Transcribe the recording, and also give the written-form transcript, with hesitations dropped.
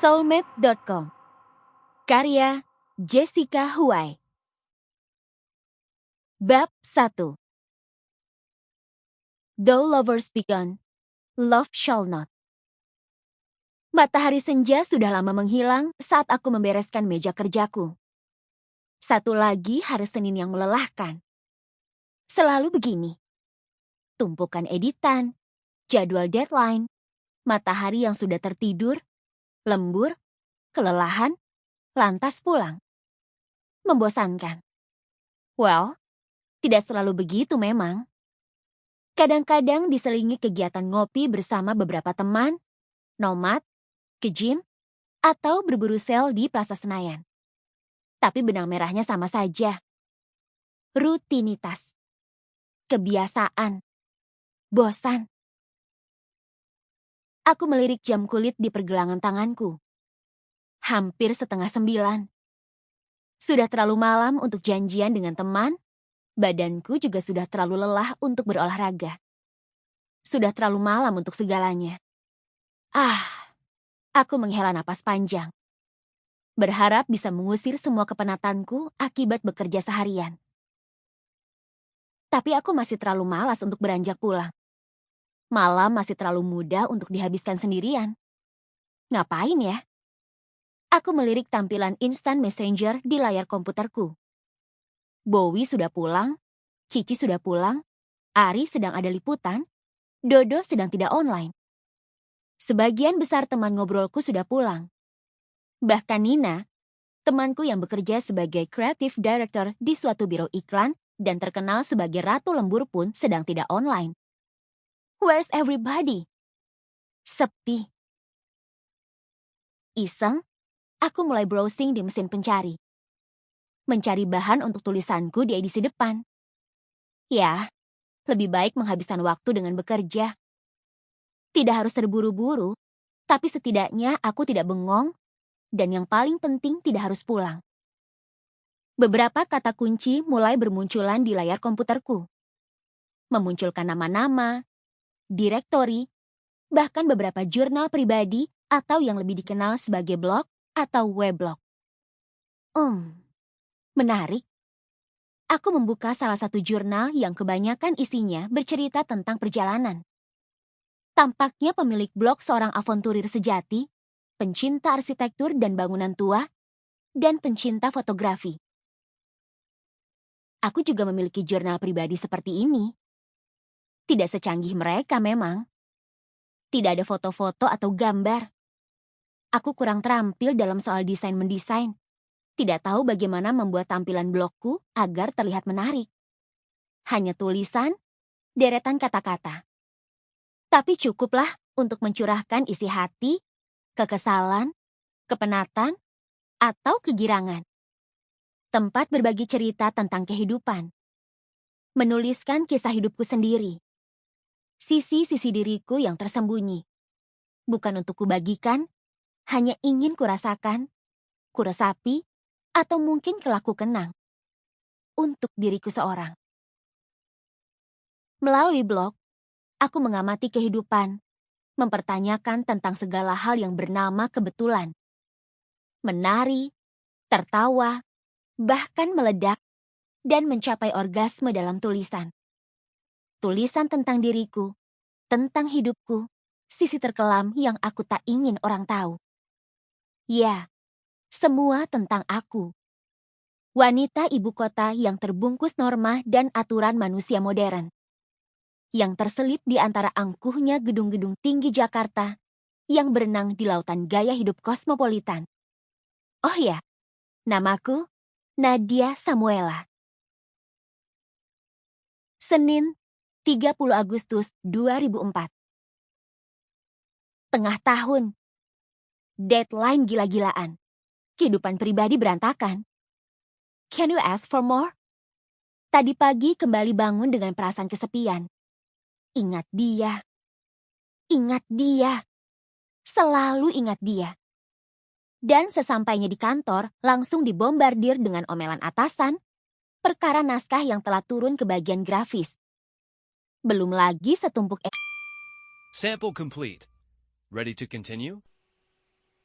Soulmate.com. Karya Jessica Huai. Bab 1. Though lovers begun, love shall not. Matahari senja sudah lama menghilang saat aku membereskan meja kerjaku. Satu lagi hari Senin yang melelahkan. Selalu begini. Tumpukan editan, jadwal deadline, matahari yang sudah tertidur, lembur, kelelahan, lantas pulang. Membosankan. Well, tidak selalu begitu memang. Kadang-kadang diselingi kegiatan ngopi bersama beberapa teman, nomad, ke gym, atau berburu sel di Plaza Senayan. Tapi benang merahnya sama saja. Rutinitas. Kebiasaan. Bosan. Aku melirik jam kulit di pergelangan tanganku. Hampir 8:30. Sudah terlalu malam untuk janjian dengan teman, badanku juga sudah terlalu lelah untuk berolahraga. Sudah terlalu malam untuk segalanya. Aku menghela napas panjang. Berharap bisa mengusir semua kepenatanku akibat bekerja seharian. Tapi aku masih terlalu malas untuk beranjak pulang. Malam masih terlalu muda untuk dihabiskan sendirian. Ngapain ya? Aku melirik tampilan instant messenger di layar komputerku. Bowie sudah pulang, Cici sudah pulang, Ari sedang ada liputan, Dodo sedang tidak online. Sebagian besar teman ngobrolku sudah pulang. Bahkan Nina, temanku yang bekerja sebagai creative director di suatu biro iklan dan terkenal sebagai ratu lembur pun sedang tidak online. Where's everybody? Sepi. Iseng, aku mulai browsing di mesin pencari. Mencari bahan untuk tulisanku di edisi depan. Ya, lebih baik menghabiskan waktu dengan bekerja. Tidak harus terburu-buru, tapi setidaknya aku tidak bengong, dan yang paling penting tidak harus pulang. Beberapa kata kunci mulai bermunculan di layar komputerku. Memunculkan nama-nama, direktori, bahkan beberapa jurnal pribadi atau yang lebih dikenal sebagai blog atau weblog. Menarik. Aku membuka salah satu jurnal yang kebanyakan isinya bercerita tentang perjalanan. Tampaknya pemilik blog seorang avanturir sejati, pencinta arsitektur dan bangunan tua, dan pencinta fotografi. Aku juga memiliki jurnal pribadi seperti ini. Tidak secanggih mereka memang. Tidak ada foto-foto atau gambar. Aku kurang terampil dalam soal desain-mendesain. Tidak tahu bagaimana membuat tampilan blogku agar terlihat menarik. Hanya tulisan, deretan kata-kata. Tapi cukuplah untuk mencurahkan isi hati, kekesalan, kepenatan, atau kegirangan. Tempat berbagi cerita tentang kehidupan. Menuliskan kisah hidupku sendiri. Sisi-sisi diriku yang tersembunyi. Bukan untuk kubagikan, hanya ingin kurasakan, kuresapi, atau mungkin kelaku kenang. Untuk diriku seorang. Melalui blog, aku mengamati kehidupan, mempertanyakan tentang segala hal yang bernama kebetulan. Menari, tertawa, bahkan meledak, dan mencapai orgasme dalam tulisan. Tulisan tentang diriku, tentang hidupku, sisi terkelam yang aku tak ingin orang tahu. Ya, semua tentang aku. Wanita ibu kota yang terbungkus norma dan aturan manusia modern. Yang terselip di antara angkuhnya gedung-gedung tinggi Jakarta yang berenang di lautan gaya hidup kosmopolitan. Oh ya, namaku Nadia Samuela. Senin, 30 Agustus 2004. Tengah tahun. Deadline gila-gilaan. Kehidupan pribadi berantakan. Can you ask for more? Tadi pagi kembali bangun dengan perasaan kesepian. Ingat dia. Ingat dia. Selalu ingat dia. Dan sesampainya di kantor, langsung dibombardir dengan omelan atasan, perkara naskah yang telah turun ke bagian grafis. Belum lagi setumpuk Sample complete. Ready to continue?